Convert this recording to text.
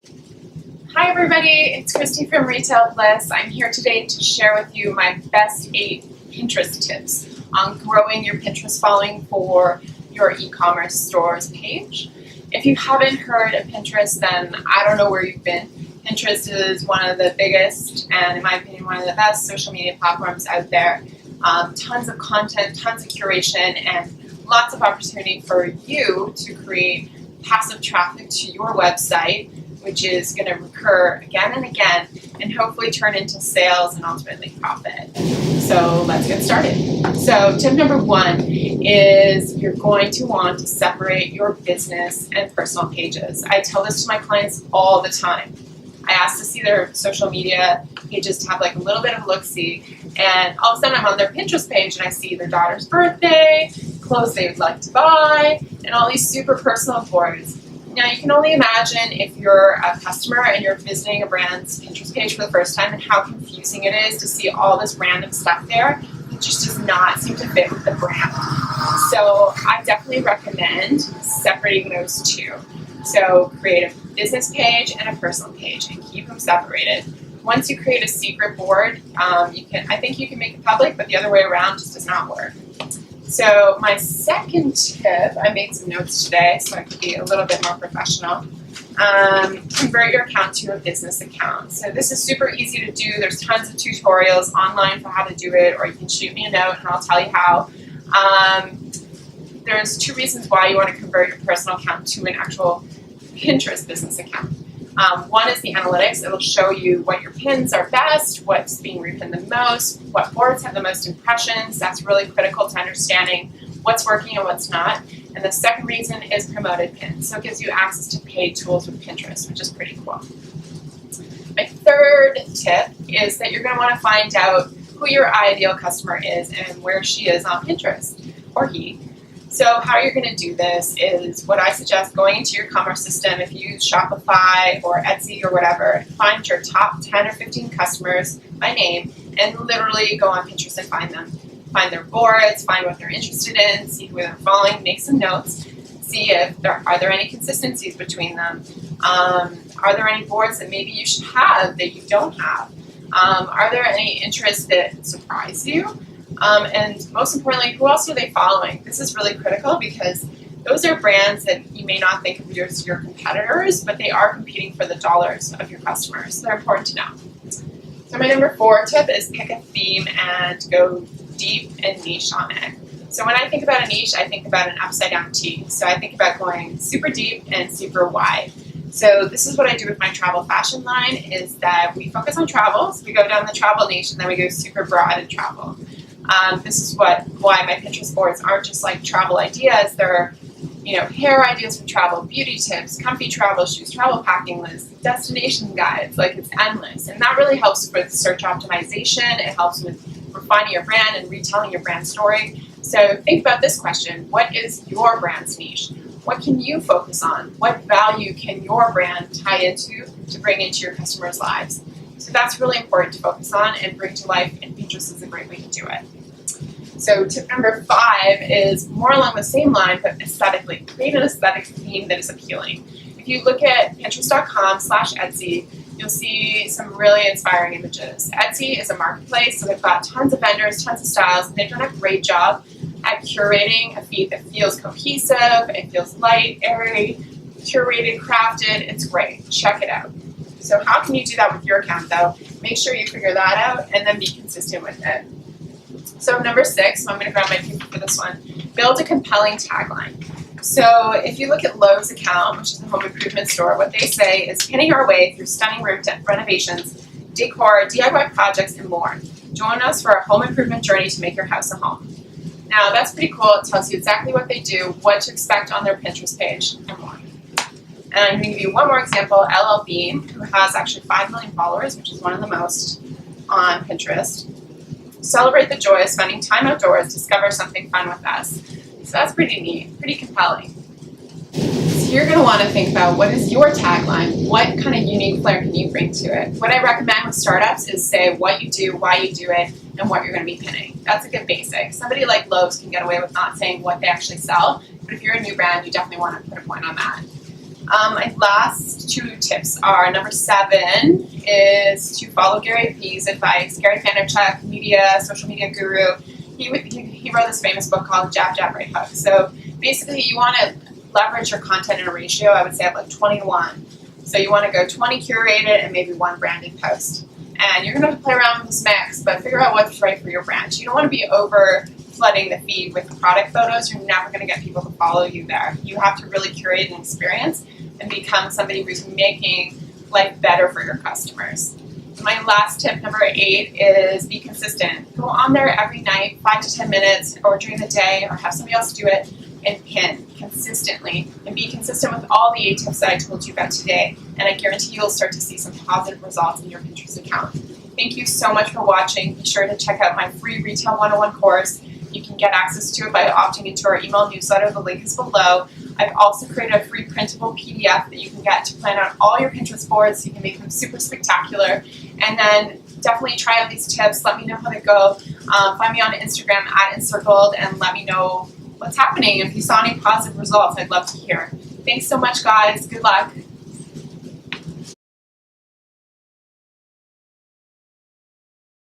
Hi everybody, it's Christy from Retail Bliss. I'm here today to share with you my best 8 Pinterest tips on growing your Pinterest following for your e-commerce stores page. If you haven't heard of Pinterest, then I don't know where you've been. Pinterest is one of the biggest and, in my opinion, one of the best social media platforms out there. Tons of content, tons of curation, and lots of opportunity for you to create passive traffic to your website, which is going to recur again and again and hopefully turn into sales and ultimately profit. So let's get started. So tip number 1 is you're going to want to separate your business and personal pages. I tell this to my clients all the time. I ask to see their social media pages to have like a little bit of a look-see, and all of a sudden I'm on their Pinterest page and I see their daughter's birthday, clothes they would like to buy, and all these super personal boards. Now, you can only imagine if you're a customer and you're visiting a brand's Pinterest page for the first time and how confusing it is to see all this random stuff there. It just does not seem to fit with the brand. So I definitely recommend separating those two. So create a business page and a personal page and keep them separated. Once you create a secret board, I think you can make it public, but the other way around just does not work. So my second tip, I made some notes today so I could be a little bit more professional. Convert your account to a business account. So this is super easy to do. There's tons of tutorials online for how to do it, or you can shoot me a note and I'll tell you how. There's 2 reasons why you want to convert your personal account to an actual Pinterest business account. One is the analytics. It'll show you what your pins are best, what's being repinned the most, what boards have the most impressions. That's really critical to understanding what's working and what's not. And the second reason is promoted pins. So it gives you access to paid tools with Pinterest, which is pretty cool. My third tip is that you're going to want to find out who your ideal customer is and where she is on Pinterest, or he. So how you're going to do this is what I suggest: going into your commerce system. If you use Shopify or Etsy or whatever, find your top 10 or 15 customers by name and literally go on Pinterest and find them. Find their boards, find what they're interested in, see who they're following, make some notes, see if are there any consistencies between them. Are there any boards that maybe you should have that you don't have? Are there any interests that surprise you? And most importantly, who else are they following? This is really critical because those are brands that you may not think of as your competitors, but they are competing for the dollars of your customers. So they're important to know. So my number 4 tip is pick a theme and go deep and niche on it. So when I think about a niche, I think about an upside down T. So I think about going super deep and super wide. So this is what I do with my travel fashion line, is that we focus on travel. So we go down the travel niche and then we go super broad in travel. This is why my Pinterest boards aren't just like travel ideas. They're, hair ideas for travel, beauty tips, comfy travel shoes, travel packing lists, destination guides. Like, it's endless, and that really helps with search optimization. It helps with refining your brand and retelling your brand story. So think about this question: what is your brand's niche? What can you focus on? What value can your brand tie into to bring into your customers' lives? So that's really important to focus on and bring to life, and Pinterest is a great way to do it. So tip number 5 is more along the same line, but aesthetically. Create an aesthetic theme that is appealing. If you look at Pinterest.com/Etsy, you'll see some really inspiring images. Etsy is a marketplace, so they've got tons of vendors, tons of styles, and they've done a great job at curating a feed that feels cohesive, it feels light, airy, curated, crafted. It's great. Check it out. So how can you do that with your account, though? Make sure you figure that out and then be consistent with it. So number 6, I'm going to grab my paper for this one, build a compelling tagline. So if you look at Lowe's account, which is a home improvement store, what they say is pinning our way through stunning room renovations, decor, DIY projects, and more. Join us for a home improvement journey to make your house a home. Now that's pretty cool. It tells you exactly what they do, what to expect on their Pinterest page, and more. And I'm going to give you one more example. LL Bean, who has actually 5 million followers, which is one of the most on Pinterest. Celebrate the joy of spending time outdoors. Discover something fun with us. So that's pretty neat, pretty compelling. So you're going to want to think about, what is your tagline? What kind of unique flair can you bring to it? What I recommend with startups is say what you do, why you do it, and what you're going to be pinning. That's a good basic. Somebody like Lowe's can get away with not saying what they actually sell, but if you're a new brand, you definitely want to put a point on that. My last 2 tips are, number 7 is to follow Gary V's advice. Gary Vaynerchuk, social media guru, he wrote this famous book called Jab, Jab, Right Hook. So basically you want to leverage your content in a ratio, I would say, of like 20 to 1. So you want to go 20 curated and maybe 1 branded post. And you're going to have to play around with this mix, but figure out what's right for your brand. You don't want to be over flooding the feed with product photos. You're never going to get people to follow you there. You have to really curate an experience and become somebody who's making life better for your customers. My last tip, number 8, is be consistent. Go on there every night, 5 to 10 minutes, or during the day, or have somebody else do it, and pin consistently. And be consistent with all the 8 tips that I told you about today, and I guarantee you'll start to see some positive results in your Pinterest account. Thank you so much for watching. Be sure to check out my free Retail 101 course. You can get access to it by opting into our email newsletter. The link is below. I've also created a free printable PDF that you can get to plan out all your Pinterest boards so you can make them super spectacular. And then definitely try out these tips. Let me know how they go. Find me on Instagram @encircled and let me know what's happening. If you saw any positive results, I'd love to hear. Thanks so much, guys. Good luck.